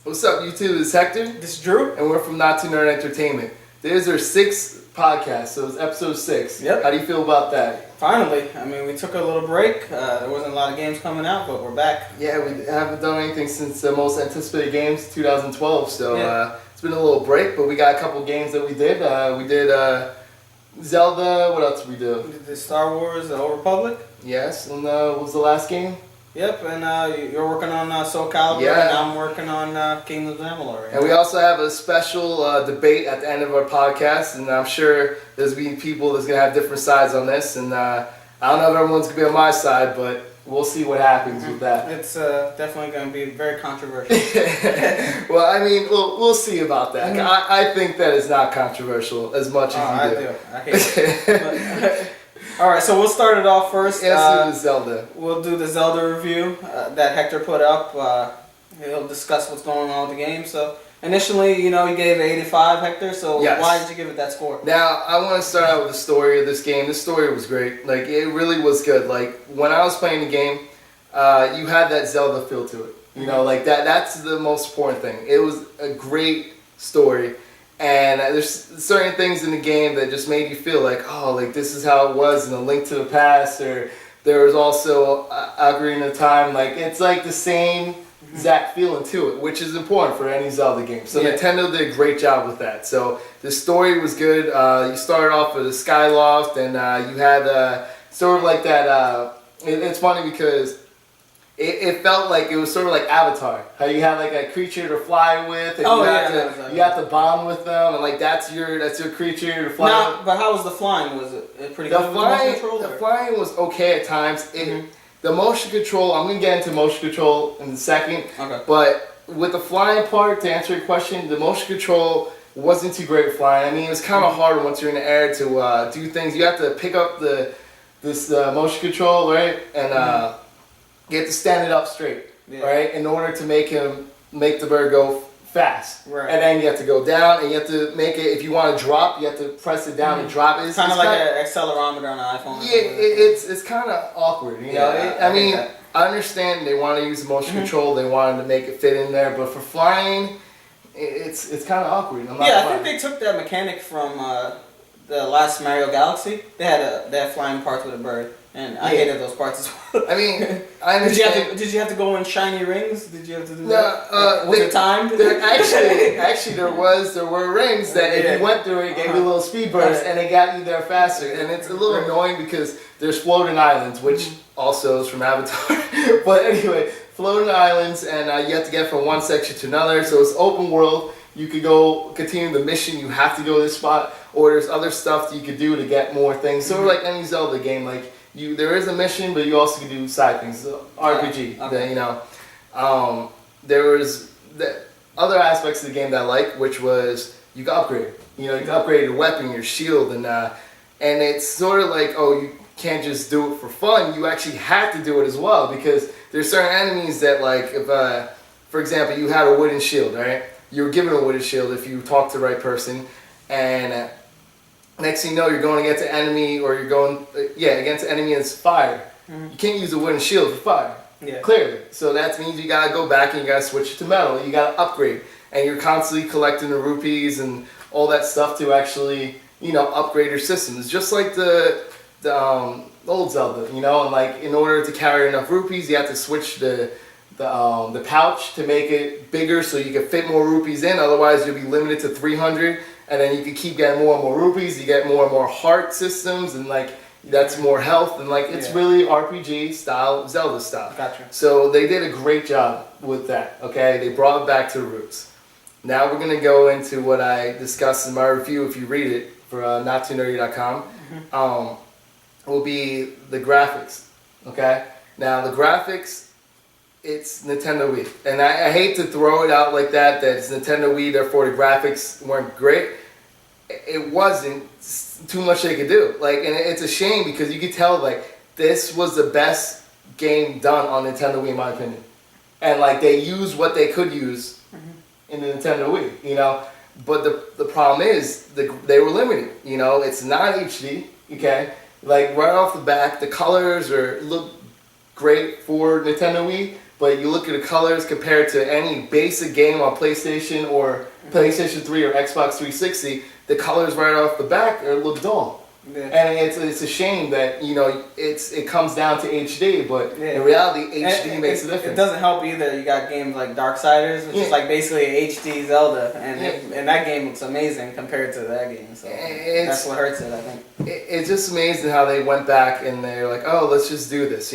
What's up, YouTube? This is Hector. This is Drew. And we're from Not2NerdyEnt Entertainment. This is our 6th podcast, so it's episode 6. Yep. How do you feel about that? Finally. I mean, we took a little break. There wasn't a lot of games coming out, but we're back. Yeah, we haven't done anything since the most anticipated games, 2012, so Yeah. it's been a little break, but we got a couple games that we did. We did Zelda, what else did we do? We did the Star Wars, the Old Republic. Yes, and what was the last game? Yep, and you're working on Soul Calibur, Yeah. and I'm working on Kingdoms of Amalur. And we also have a special debate at the end of our podcast, and I'm sure there's going to be people that's going to have different sides on this, and I don't know if everyone's going to be on my side, but we'll see what happens with that. It's definitely going to be very controversial. Well, I mean, we'll see about that. I think that it's not controversial as much as you do. I hate it. All right, so we'll start it off first. Let's do the Zelda. We'll do the Zelda review that Hector put up. He'll discuss what's going on with the game. So initially, you gave it 85, Hector. So Yes. Why did you give it that score? Now, I want to start out with the story of this game. This story was great. Like, it really was good. Like, when I was playing the game, you had that Zelda feel to it. You know, like that's the most important thing. It was a great story. And there's certain things in the game that just made you feel like, oh, like this is how it was in A Link to the Past, or there was also Ocarina of Time. Like, it's like the same exact feeling to it, which is important for any Zelda game. So Yeah. Nintendo did a great job with that. So the story was good. You started off with a Skyloft, and you had sort of like that. It's funny because it felt like it was sort of like Avatar. How you have like a creature to fly with, and you have to bond with them, and like that's your creature to fly with. But how was the flying? Was it pretty The good with the motion control? the flying was okay at times. The motion control, I'm gonna get into motion control in a second. Okay. But with the flying part, to answer your question, the motion control wasn't too great at flying. I mean, it was kind of hard once you're in the air to do things. You have to pick up this motion control, right, and you have to stand it up straight, right, in order to make the bird go fast. Right. And then you have to go down, and you have to make it. If you want to drop, you have to press it down and drop it. It's kind of like an accelerometer on an iPhone. Yeah, it's kind of awkward, you know. I mean, I understand they want to use the motion control. They wanted to make it fit in there, but for flying, it's kind of awkward. I think they took that mechanic from the last Mario Galaxy. They had flying parts with a bird, and I hated those parts as well. I mean, I understand. Did you have to go in shiny rings? Did you have to do No, that? Was it timed? Actually, there were rings that if you went through it, gave you a little speed burst, and it got you there faster. And it's a little annoying because there's floating islands, which also is from Avatar. But anyway, floating islands, and you have to get from one section to another. So it's open world. You could go continue the mission. You have to go to this spot, or there's other stuff that you could do to get more things. Sort of like any Zelda game, like. There is a mission, but you also can do side things. RPG, there was the other aspects of the game that I like, which was you can upgrade. You can upgrade your weapon, your shield, and it's sort of like, oh, you can't just do it for fun. You actually have to do it as well, because there's certain enemies that, like, if for example, you had a wooden shield, right? You were given a wooden shield if you talked to the right person, and next thing you know, you're going against an enemy, or you're going, against an enemy and it's fire. You can't use a wooden shield for fire, clearly. So that means you gotta go back and you gotta switch it to metal. You gotta upgrade, and you're constantly collecting the rupees and all that stuff to actually, upgrade your system. It's just like the old Zelda, and like in order to carry enough rupees, you have to switch the pouch to make it bigger so you can fit more rupees in. Otherwise, you'll be limited to 300. And then you can keep getting more and more rupees. You get more and more heart systems, and like that's more health, and like it's really RPG style, Zelda style. Gotcha. So they did a great job with that. Okay, they brought it back to the roots. Now we're gonna go into what I discussed in my review. If you read it for Not2Nerdy.com, will be the graphics. Okay. Now the graphics. It's Nintendo Wii, and I hate to throw it out like that it's Nintendo Wii, therefore the graphics weren't great. It wasn't too much they could do. Like, and it's a shame because you could tell, like, this was the best game done on Nintendo Wii, in my opinion. And, like, they used what they could use in the Nintendo Wii, But the problem is, they were limited, It's not HD, okay? Like, right off the bat, the colors look great for Nintendo Wii, but you look at the colors compared to any basic game on PlayStation or PlayStation 3 or Xbox 360, the colors right off the back look dull. Yeah. And it's a shame that it comes down to HD, but in reality, HD makes a difference. It doesn't help either. You got games like Darksiders, which is like basically a HD Zelda, and that game looks amazing compared to that game. So that's what hurts it, I think. It's just amazing how they went back and they're like, oh, let's just do this.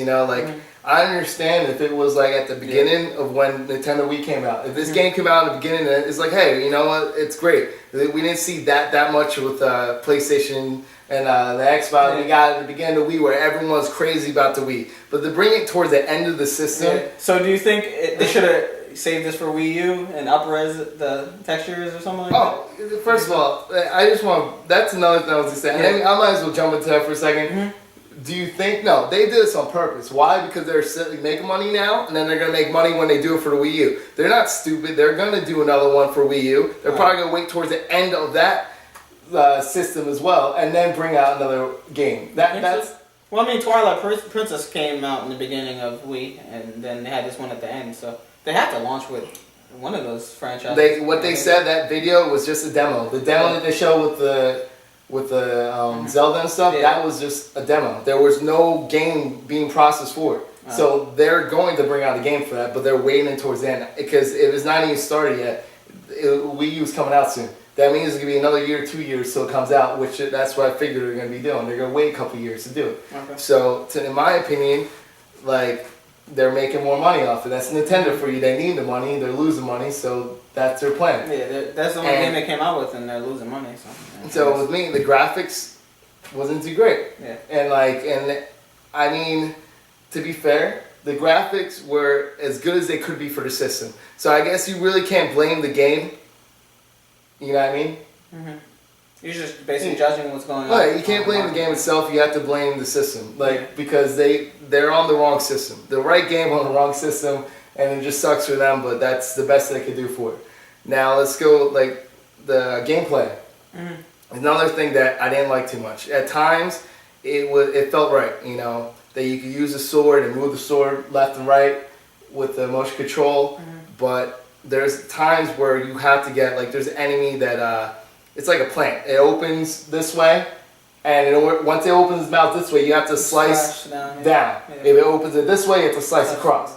I understand if it was like at the beginning of when Nintendo Wii came out. If this game came out in the beginning, it's like, hey, you know what? It's great. We didn't see that much with PlayStation and the Xbox. We got at the beginning of Wii where everyone was crazy about the Wii. But to bring it towards the end of the system. Yeah. So do you think they should have saved this for Wii U and up-res the textures or something like that? First of all, I just want. That's another thing I was going to say. Yeah. And I might as well jump into that for a second. Mm-hmm. Do you think, no, they did this on purpose. Why? Because they're making money now, and then they're going to make money when they do it for the Wii U. They're not stupid. They're going to do another one for Wii U. They're probably going to wait towards the end of that system as well, and then bring out another game. Well, I mean, Twilight Princess came out in the beginning of Wii, and then they had this one at the end, so they have to launch with one of those franchises. They said that video was just a demo. The demo that they showed with the Zelda and stuff, that was just a demo. There was no game being processed for it. So they're going to bring out a game for that, but they're waiting towards the end. Because if it's not even started yet, Wii U is coming out soon. That means it's going to be another year, 2 years till it comes out, which that's what I figured they're going to be doing. They're going to wait a couple years to do it. Okay. So, in my opinion, they're making more money off it. That's Nintendo for you. They need the money. They're losing money, so that's their plan. Yeah, that's the only game they came out with, and they're losing money. So with me, the graphics wasn't too great. Yeah. And I mean, to be fair, the graphics were as good as they could be for the system. So I guess you really can't blame the game. You know what I mean? Mm-hmm. You're just basically judging what's going on. Right, you can't blame the game itself. You have to blame the system, because they're on the wrong system. The right game on the wrong system, and it just sucks for them. But that's the best they could do for it. Now let's go the gameplay. Mm-hmm. Another thing that I didn't like too much. At times, it felt right. That you could use the sword and move the sword left and right with the motion control. Mm-hmm. But there's times where you have to get there's an enemy that it's like a plant. It opens this way, and once it opens its mouth this way, you have to slice down. Yeah. If it opens it this way, you have to slice across.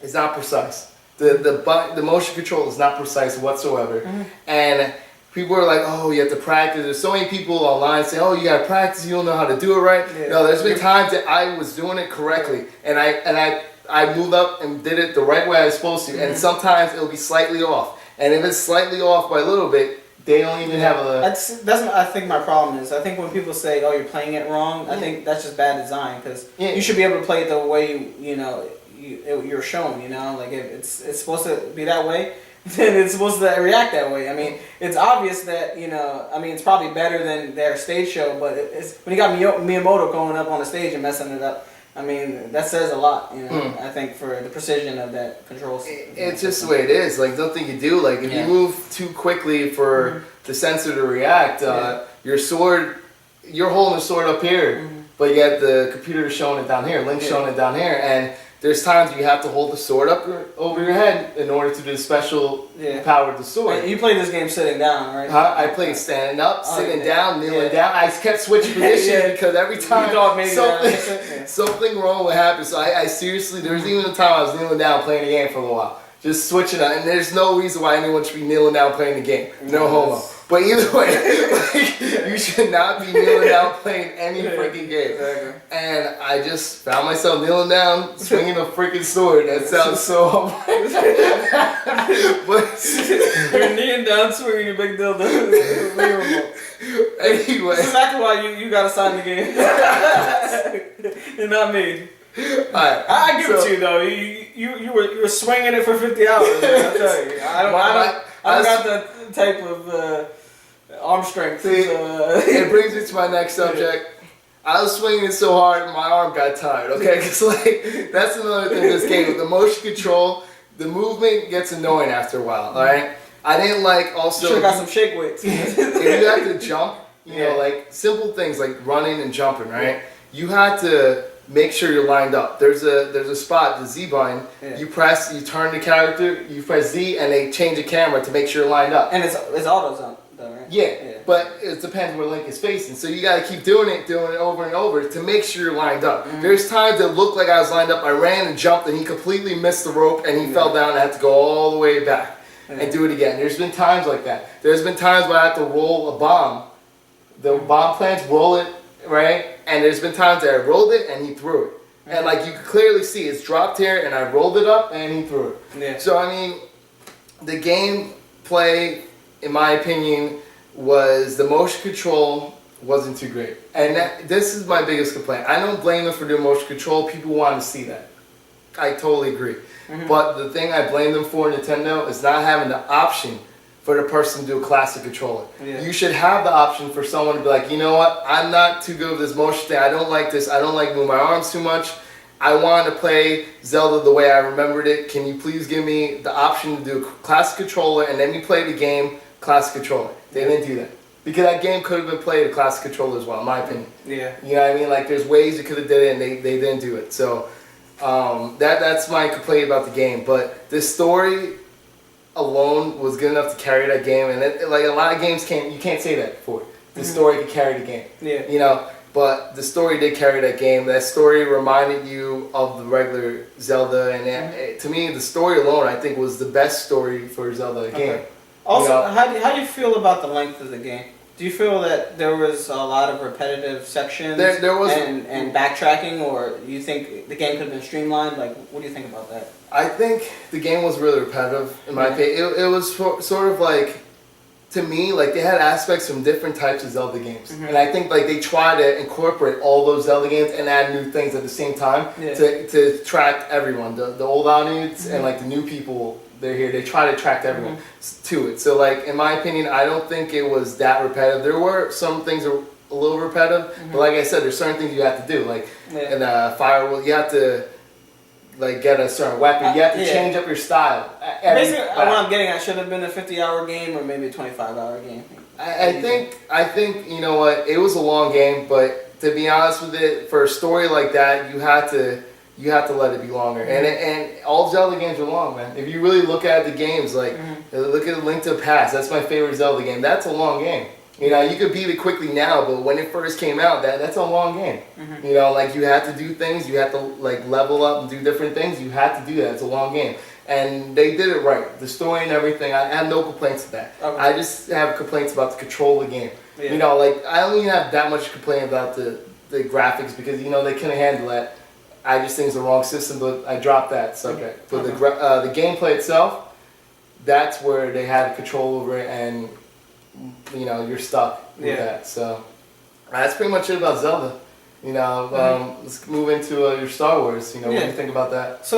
It's not precise. The motion control is not precise whatsoever, and people are like, oh, you have to practice. There's so many people online saying, oh, you got to practice. You don't know how to do it right. Yeah. No, there's been times that I was doing it correctly, and I moved up and did it the right way I was supposed to, and sometimes it'll be slightly off. And if it's slightly off by a little bit, they don't even have a... That's I think my problem is. I think when people say, oh, you're playing it wrong, I think that's just bad design, because you should be able to play it the way you're shown, Like, if it's supposed to be that way, then it's supposed to react that way. I mean, it's obvious that, it's probably better than their stage show, but when you got Miyamoto going up on the stage and messing it up, I mean, that says a lot, I think, for the precision of that control system. It's just the way it is. Nothing you do. If you move too quickly for the sensor to react, your sword, you're holding the sword up here, but yet the computer showing it down here, Link's showing it down here, and there's times you have to hold the sword up over your head in order to do the special power of the sword. You played this game sitting down, right? I played standing up, sitting down, kneeling down. I kept switching positions because every time something wrong would happen. So I seriously, there was even a time I was kneeling down playing the game for a little while. Just switching out. And there's no reason why anyone should be kneeling down playing the game. No homo. But either way, you should not be kneeling down playing any freaking game. Exactly. And I just found myself kneeling down, swinging a freaking sword. That sounds so but you're kneeling down, swinging a big dildo. Anyway. That's exactly why you got to sign the game. And not me. Right. I give it to you though. You were swinging it for 50 hours. I tell you, I don't got the type of arm strength. It brings me to my next subject. I was swinging it so hard, my arm got tired. Okay, because that's another thing. This game, the motion control, the movement gets annoying after a while. All right. I didn't like also. Should have got some shake weights. If you have to jump, simple things like running and jumping, right? You had to make sure you're lined up. There's a spot, the Z button. Yeah. You press, you turn the character, you press Z, and they change the camera to make sure you're lined up. And it's auto zone though, right? Yeah, but it depends where Link is facing. So you gotta keep doing it over and over to make sure you're lined up. There's times that looked like I was lined up. I ran and jumped, and he completely missed the rope, and he fell down. And I had to go all the way back and do it again. There's been times like that. There's been times where I have to roll a bomb. The bomb plants, roll it, right? And there's been times that I rolled it and he threw it. And like you can clearly see, it's dropped here and I rolled it up and he threw it. Yeah. So I mean, the gameplay, in my opinion, was the motion control wasn't too great. And this is my biggest complaint. I don't blame them for doing motion control. People want to see that. I totally agree. But the thing I blame them for, Nintendo, is not having the option for the person to do a classic controller. Yeah. You should have the option for someone to be like, you know what, I'm not too good with this motion thing. I don't like this. I don't like moving my arms too much. I want to play Zelda the way I remembered it. Can you please give me the option to do a classic controller and let me play the game classic controller? They didn't do that. Because that game could have been played a classic controller as well, in my opinion. Yeah. You know what I mean? Like, there's ways you could have did it and they didn't do it. So that's my complaint about the game. But the story alone was good enough to carry that game, and like a lot of games you can't say that before. The story could carry the game. Yeah. You know, but the story did carry that game. That story reminded you of the regular Zelda, and to me, the story alone, I think, was the best story for Zelda game. Also, you know? how do you feel about the length of the game? Do you feel that there was a lot of repetitive sections there was, and backtracking, or you think the game could have been streamlined? Like, what do you think about that? I think the game was really repetitive, in my opinion. It was sort of like, to me, like they had aspects from different types of Zelda games. And I think like they try to incorporate all those Zelda games and add new things at the same time to attract everyone. The old audience and like the new people, they're here. They try to attract everyone to it. So like, in my opinion, I don't think it was that repetitive. There were some things that were a little repetitive, but like I said, there's certain things you have to do. Like in Firewall, you have to like get a certain weapon. You have to change up your style. Basically, what I'm getting at, should have been a 50-hour game or maybe a 25-hour game. I think you know what, it was a long game, but to be honest with it, for a story like that, you have to let it be longer. And all Zelda games are long, man. If you really look at the games, like look at Link to the Past. That's my favorite Zelda game. That's a long game. You know, you could beat it quickly now, but when it first came out, that's a long game. You know, like you had to do things, you had to like level up and do different things. You had to do that. It's a long game, and they did it right. The story and everything, I have no complaints with that. Okay. I just have complaints about the control of the game. You know, like I don't even have that much complaint about the graphics because you know they couldn't handle that. I just think it's the wrong system, but I dropped that subject. But the gameplay itself, that's where they had control over it, and you know, you're stuck with that. So that's pretty much it about Zelda. You know, let's move into your Star Wars. You know, what do you think about that? So